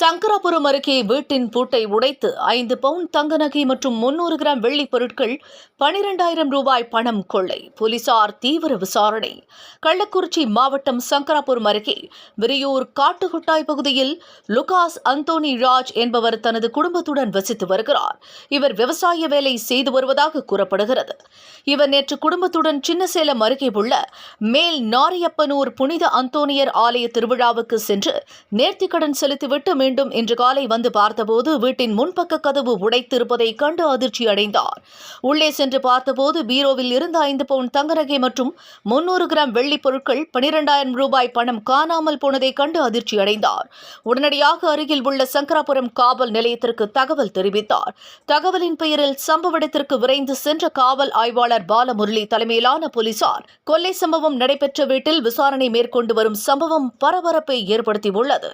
சங்கராபுரம் அருகே வீட்டின் பூட்டை உடைத்து 5 பவுன் தங்க நகை மற்றும் 300 கிராம் வெள்ளிப் பொருட்கள் 12,000 ரூபாய் பணம் கொள்ளை. போலீசார் தீவிர விசாரணை. கள்ளக்குறிச்சி மாவட்டம் சங்கராபுரம் அருகே விரியூர் காட்டுகுட்டாய் பகுதியில் லுகாஸ் அந்தோனி ராஜ் என்பவர் தனது குடும்பத்துடன் வசித்து வருகிறார். இவர் விவசாய வேலை செய்து வருவதாக கூறப்படுகிறது. இவர் நேற்று குடும்பத்துடன் சின்னசேலம் அருகே உள்ள மேல் நாரியப்பனூர் புனித அந்தோனியர் ஆலய திருவிழாவுக்கு சென்று நேர்த்திக்கடன் செலுத்திவிட்டு மீண்டும் இன்று காலை வந்து பார்த்தபோது வீட்டின் முன்பக்க கதவு உடைத்திருப்பதை கண்டு அதிர்ச்சி அடைந்தார். உள்ளே சென்று பார்த்தபோது பீரோவில் இருந்த 5 பவுன் தங்க நகை மற்றும் 300 கிராம் வெள்ளி பொருட்கள் 12,000 ரூபாய் பணம் காணாமல் போனதை கண்டு அதிர்ச்சி அடைந்தார். உடனடியாக அருகில் உள்ள சங்கராபுரம் காவல் நிலையத்திற்கு தகவல் தெரிவித்தார். தகவலின் பெயரில் சம்பவ இடத்திற்கு விரைந்து சென்ற காவல் ஆய்வாளர் பாலமுரளி தலைமையிலான போலீசார் கொள்ளை சம்பவம் நடைபெற்ற வீட்டில் விசாரணை மேற்கொண்டு வரும் சம்பவம் பரபரப்பை ஏற்படுத்தியுள்ளது.